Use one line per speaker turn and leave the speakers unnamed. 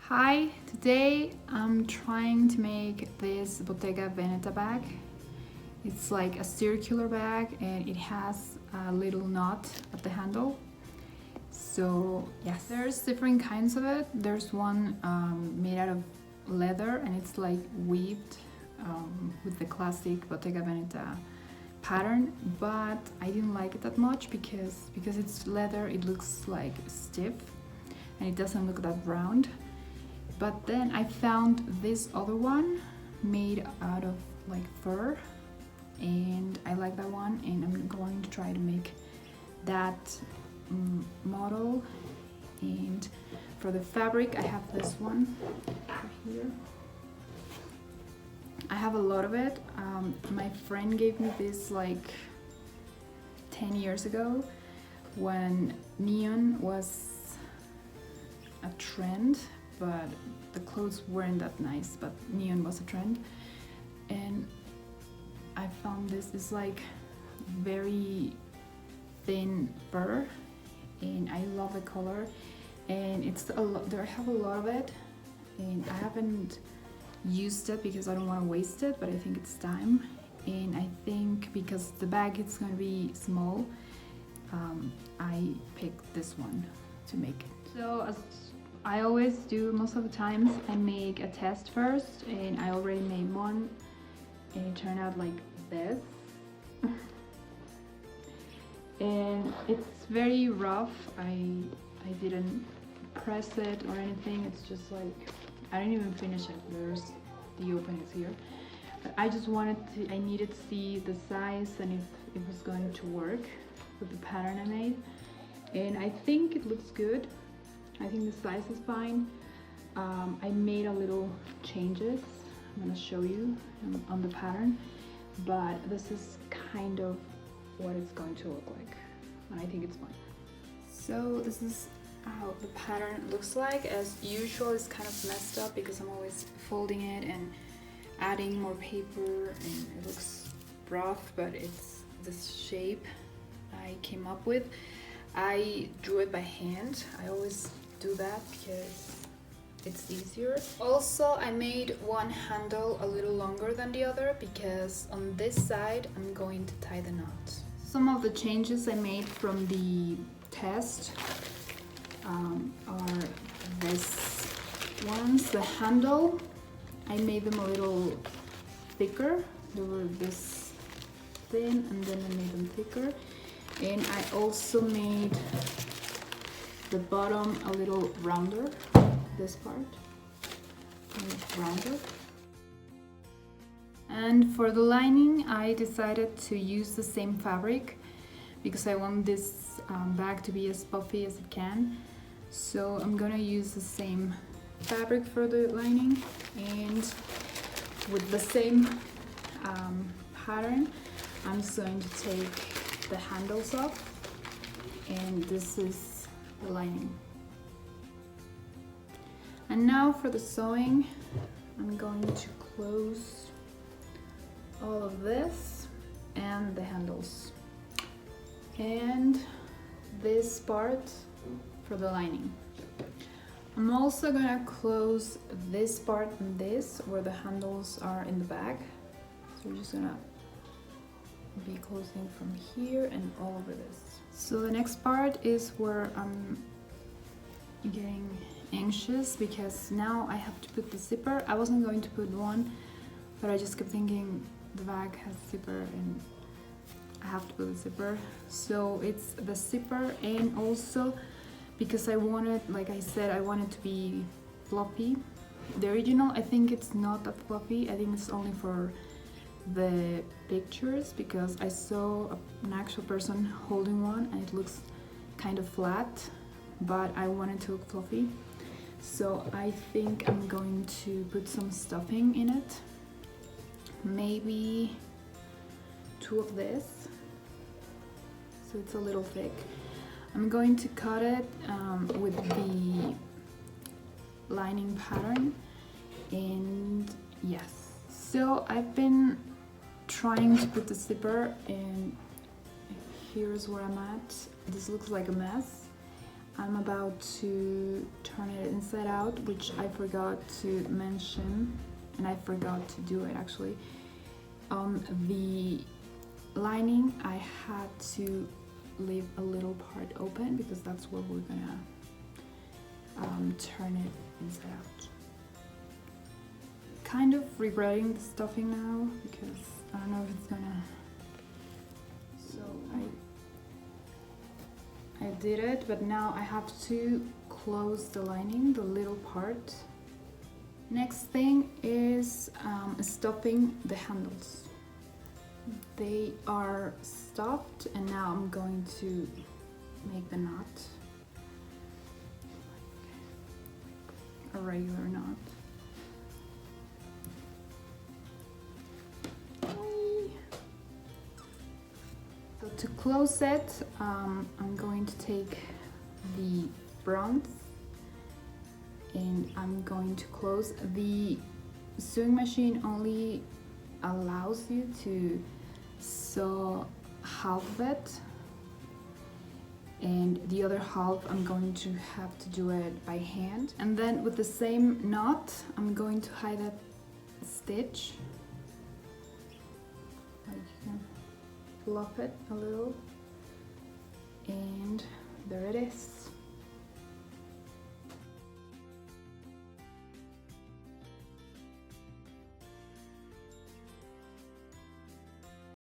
Hi, today I'm trying to make this Bottega Veneta bag. It's like a circular bag and it has a little knot at the handle. So yes, there's different kinds of it. There's one made out of leather and it's like weaved with the classic Bottega Veneta pattern, but I didn't like it that much because it's leather, it looks like stiff and it doesn't look that round. But then I found this other one made out of like fur and I like that one, and I'm going to try to make that model. And for the fabric I have this one right here. I have a lot of it. My friend gave me this like 10 years ago when neon was a trend, but the clothes weren't that nice, but neon was a trend. And I found this is like very thin fur and I love the color, and it's a lot there. I have a lot of it and I haven't used it because I don't want to waste it, but I think it's time. And I think because the bag is going to be small, I picked this one to make it. So as I always do most of the times, I make a test first, and I already made one and it turned out like this. And it's very rough. I didn't press it or anything. It's just like, I didn't even finish it. There's the openings here. But I just I needed to see the size and if it was going to work with the pattern I made. And I think it looks good. I think the size is fine. I made a little changes. I'm gonna show you on the pattern, but this is kind of what it's going to look like, and I think it's fine. So this is how the pattern looks like. As usual, it's kind of messed up because I'm always folding it and adding more paper, and it looks rough, but it's this shape I came up with. I drew it by hand. I always do that because it's easier. Also, I made one handle a little longer than the other because on this side I'm going to tie the knot. Some of the changes I made from the test are this ones. The handle, I made them a little thicker. They were this thin and then I made them thicker. And I also made the bottom a little rounder, this part, rounder. And for the lining, I decided to use the same fabric because I want this bag to be as puffy as it can. So I'm gonna use the same fabric for the lining, and with the same pattern, I'm just going to take the handles off, and this is the lining. And now for the sewing, I'm going to close all of this and the handles and this part for the lining. I'm also gonna close this part and this where the handles are in the bag. So we're just gonna be closing from here and all over this. So the next part is where I'm getting anxious because now I have to put the zipper. I wasn't going to put one, but I just kept thinking the bag has a zipper and I have to put the zipper. So it's the zipper, and also because I wanted, like I said, I want it to be fluffy. The original, I think it's not that fluffy. I think it's only for the pictures because I saw an actual person holding one and it looks kind of flat, but I wanted to look fluffy. So I think I'm going to put some stuffing in it, maybe 2 of this, so it's a little thick. I'm going to cut it with the lining pattern, and yes. So I've been trying to put the zipper, and here's where I'm at. This looks like a mess. I'm about to turn it inside out, which I forgot to mention, and I forgot to do it actually. On the lining, I had to leave a little part open because that's where we're gonna turn it inside out. Kind of regretting the stuffing now because I don't know if it's gonna. So I did it, but now I have to close the lining, the little part. Next thing is stuffing the handles. They are stuffed, and now I'm going to make the knot. A regular knot. So to close it, I'm going to take the bronze and I'm going to close. The sewing machine only allows you to sew half of it, and the other half I'm going to have to do it by hand. And then with the same knot, I'm going to hide that stitch. Like you can fluff it a little, and there it is.